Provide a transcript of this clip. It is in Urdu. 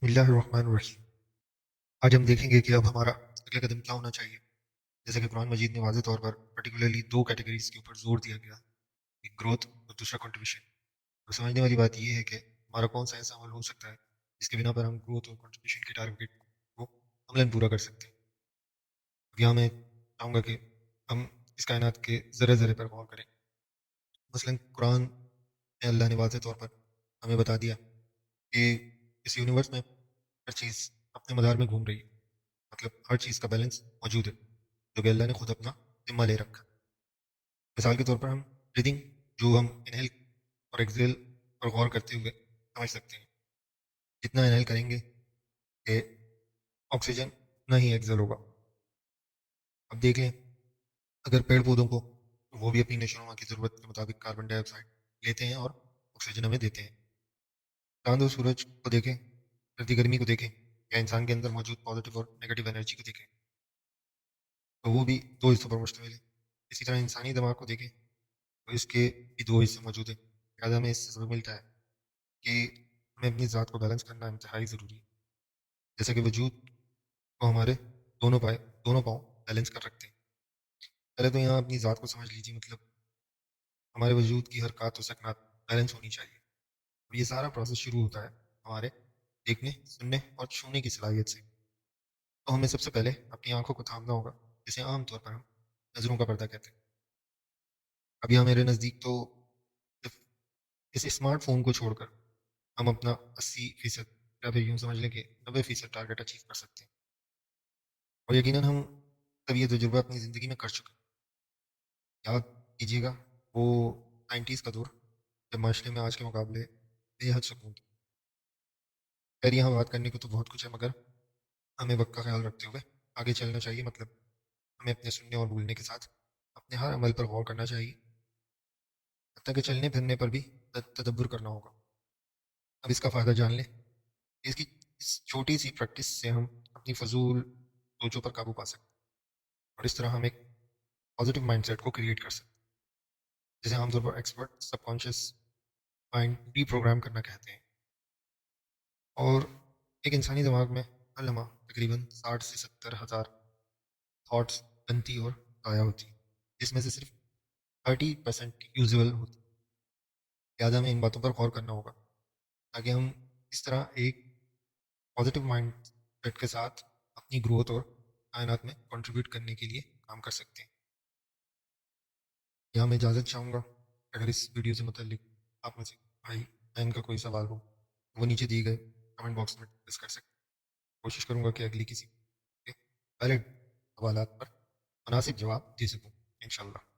بسم اللہ الرحمن الرحیم۔ آج ہم دیکھیں گے کہ اب ہمارا اگلا قدم کیا ہونا چاہیے۔ جیسا کہ قرآن مجید میں واضح طور پر پرٹیکولرلی دو کیٹیگریز کے اوپر زور دیا گیا، ایک گروتھ اور دوسرا کنٹریبیوشن۔ اور سمجھنے والی بات یہ ہے کہ ہمارا کون سا ایسا عمل ہو سکتا ہے جس کے بنا پر ہم گروتھ اور کنٹریبیوشن کے ٹارگیٹ کو عملاً پورا کر سکتے ہیں۔ اب یہاں میں چاہوں گا کہ ہم اس کائنات کے ذرے ذرے پر غور کریں۔ مثلاً قرآن میں اللہ نے واضح طور پر ہمیں بتا دیا کہ اس یونیورس میں ہر چیز اپنے مدار میں گھوم رہی ہے، مطلب ہر چیز کا بیلنس موجود ہے جو کہ اللہ نے خود اپنا ذمہ لے رکھا۔ مثال کے طور پر ہم بریدنگ، جو ہم انہیل اور ایکزیل پر غور کرتے ہوئے سمجھ سکتے ہیں، جتنا انہیل کریں گے کہ آکسیجن اتنا ہی ایکزیل ہوگا۔ اب دیکھ لیں، اگر پیڑ پودوں کو وہ بھی اپنی نشو و نما کی ضرورت کے مطابق کاربن ڈائی آکسائڈ لیتے ہیں اور آکسیجن ہمیں دیتے ہیں۔ چاند اور سورج کو دیکھیں، دھرتی گرمی کو دیکھیں، یا انسان کے اندر موجود پازیٹیو اور نیگیٹو انرجی کو دیکھیں، تو وہ بھی دو حصوں پر مشتمل ہے۔ اسی طرح انسانی دماغ کو دیکھیں تو اس کے بھی دو حصے موجود ہیں۔ لہٰذا ہمیں اس سے سبق ملتا ہے کہ ہمیں اپنی ذات کو بیلنس کرنا انتہائی ضروری ہے، جیسا کہ وجود کو ہمارے دونوں پاؤں بیلنس کر رکھتے ہیں۔ پہلے تو یہاں اپنی ذات کو سمجھ لیجیے، مطلب ہمارے وجود کی حرکات و سکنات بیلنس ہونی چاہیے۔ اور یہ سارا پروسیس شروع ہوتا ہے ہمارے دیکھنے، سننے اور چھونے کی صلاحیت سے۔ تو ہمیں سب سے پہلے اپنی آنکھوں کو تھامنا ہوگا، جسے عام طور پر ہم نظروں کا پردہ کہتے ہیں۔ اب یہاں میرے نزدیک تو صرف اس اسمارٹ فون کو چھوڑ کر ہم اپنا 80%، یا پھر یوں سمجھ لیں کہ 90% ٹارگیٹ اچیو کر سکتے ہیں، اور یقیناً ہم تب یہ تجربہ اپنی زندگی میں کر چکے ہیں۔ یاد کیجیے گا وہ 90s کا دور جب معاشرے میں آج کے مقابلے بے حد سکون تھا۔ خیر یہاں بات کرنے کو تو بہت کچھ ہے، مگر ہمیں وقت کا خیال رکھتے ہوئے آگے چلنا چاہیے۔ مطلب ہمیں اپنے سننے اور بولنے کے ساتھ اپنے ہر عمل پر غور کرنا چاہیے، حتیٰ کہ چلنے پھرنے پر بھی تدبر کرنا ہوگا۔ اب اس کا فائدہ جان لیں کہ اس چھوٹی سی پریکٹس سے ہم اپنی فضول سوچوں پر قابو پا سکتے ہیں، اور اس طرح ہم ایک پازیٹیو مائنڈ سیٹ کو کریٹ کر سکتے ہیں، جسے عام طور پر ایکسپرٹ سب کانشیس مائنڈ ری پروگرام کرنا کہتے ہیں۔ اور ایک انسانی دماغ میں ہر لمحہ تقریباً 60 سے 70 ہزار تھاٹس بنتی اور ضائع ہوتی ہیں، جس میں سے صرف 30% یوزول ہوتی ہے۔ لہٰذا ہمیں ان باتوں پر غور کرنا ہوگا تاکہ ہم اس طرح ایک پازیٹیو مائنڈ سیٹ کے ساتھ اپنی گروتھ اور کائنات میں کنٹریبیوٹ کرنے کے لیے کام کر سکتے ہیں۔ یہاں میں اجازت چاہوں گا، اگر اس ویڈیو سے متعلق آپ میں سے بھائی بہن کا کوئی سوال ہو وہ نیچے دیے گئے کمنٹ باکس میں ڈسکس کر سکتے ہیں۔ کوشش کروں گا کہ اگلی کسی کے ویلڈ سوالات پر مناسب جواب دے سکوں، انشاءاللہ۔